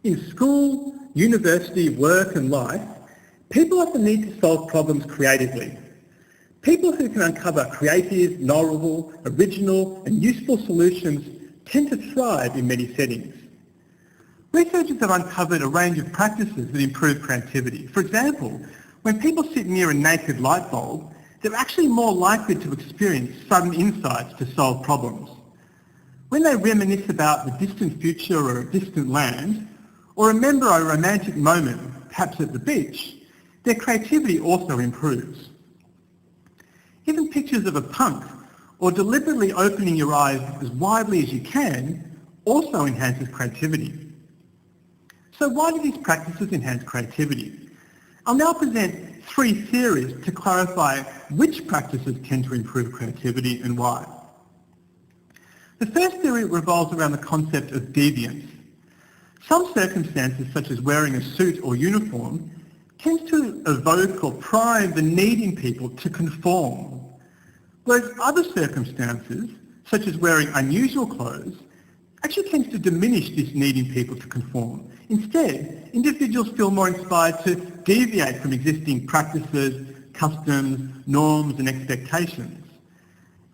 In school, university, work and life, people often need to solve problems creatively. People who can uncover creative, novel, original and useful solutions tend to thrive in many settings. Researchers have uncovered a range of practices that improve creativity. For example, when people sit near a naked light bulb, they're actually more likely to experience sudden insights to solve problems. When they reminisce about the distant future or a distant land, or remember a romantic moment, perhaps at the beach, their creativity also improves. Even pictures of a punk or deliberately opening your eyes as widely as you can also enhances creativity. So why do these practices enhance creativity? I'll now present 3 theories to clarify which practices tend to improve creativity and why. The first theory revolves around the concept of deviance. Some circumstances, such as wearing a suit or uniform, tend to evoke or prime the need in people to conform, whereas other circumstances, such as wearing unusual clothes, actually tends to diminish this need in people to conform. Instead, individuals feel more inspired to deviate from existing practices, customs, norms and expectations.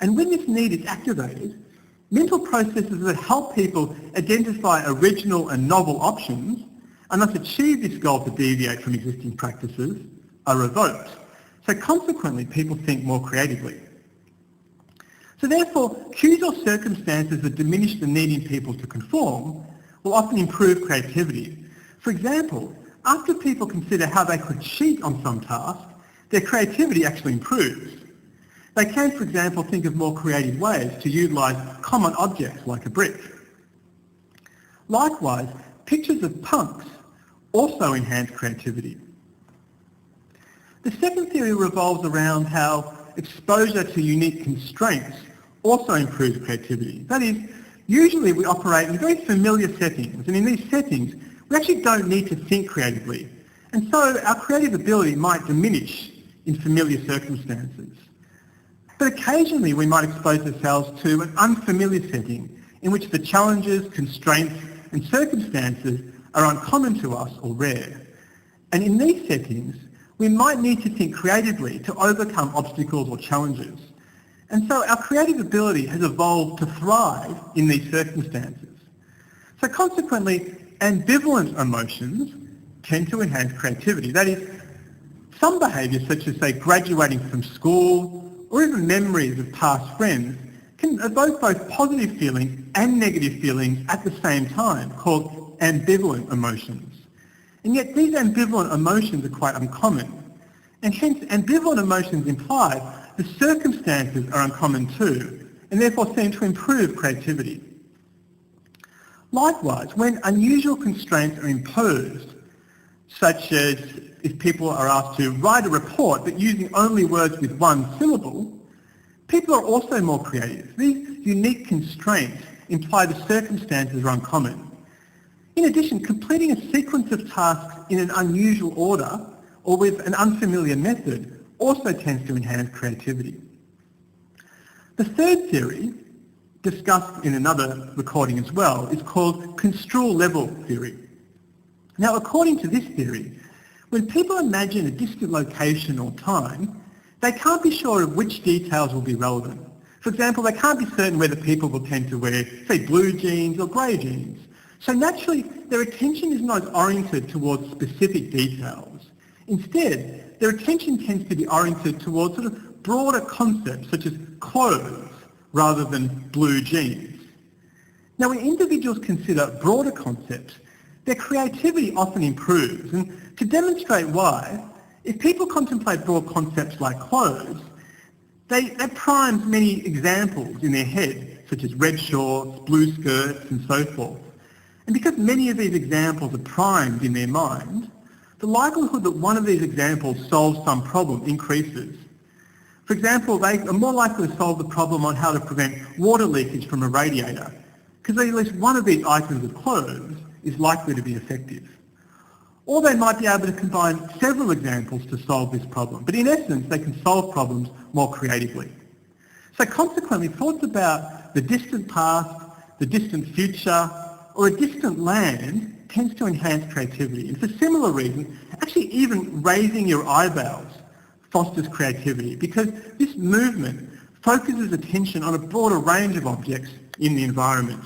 And when this need is activated, mental processes that help people identify original and novel options and thus achieve this goal to deviate from existing practices are evoked. So consequently, people think more creatively. So therefore, cues or circumstances that diminish the need in people to conform will often improve creativity. For example, after people consider how they could cheat on some task, their creativity actually improves. They can, for example, think of more creative ways to utilise common objects like a brick. Likewise, pictures of punks also enhance creativity. The second theory revolves around how exposure to unique constraints also improves creativity. That is, usually we operate in very familiar settings, and in these settings we actually don't need to think creatively, and so our creative ability might diminish in familiar circumstances. But occasionally we might expose ourselves to an unfamiliar setting in which the challenges, constraints and circumstances are uncommon to us or rare. And in these settings, we might need to think creatively to overcome obstacles or challenges. And so our creative ability has evolved to thrive in these circumstances. So consequently, ambivalent emotions tend to enhance creativity. That is, some behaviours such as, say, graduating from school or even memories of past friends can evoke both positive feelings and negative feelings at the same time, called ambivalent emotions. And yet these ambivalent emotions are quite uncommon. And hence ambivalent emotions imply the circumstances are uncommon too, and therefore seem to improve creativity. Likewise, when unusual constraints are imposed, such as if people are asked to write a report but using only words with one syllable, people are also more creative. These unique constraints imply the circumstances are uncommon. In addition, completing a sequence of tasks in an unusual order or with an unfamiliar method also tends to enhance creativity. The third theory, discussed in another recording as well, is called construal level theory. Now, according to this theory, when people imagine a distant location or time, they can't be sure of which details will be relevant. For example, they can't be certain whether people will tend to wear, say, blue jeans or grey jeans. So naturally, their attention is not oriented towards specific details. Instead, their attention tends to be oriented towards sort of broader concepts such as clothes rather than blue jeans. Now, when individuals consider broader concepts, their creativity often improves. And to demonstrate why, if people contemplate broad concepts like clothes, that primes many examples in their head, such as red shorts, blue skirts, and so forth. And because many of these examples are primed in their mind, the likelihood that one of these examples solves some problem increases. For example, they are more likely to solve the problem on how to prevent water leakage from a radiator, because at least one of these items of clothes is likely to be effective. Or they might be able to combine several examples to solve this problem, but in essence they can solve problems more creatively. So consequently, thoughts about the distant past, the distant future, or a distant land tends to enhance creativity. And for similar reason, actually even raising your eyebrows fosters creativity because this movement focuses attention on a broader range of objects in the environment.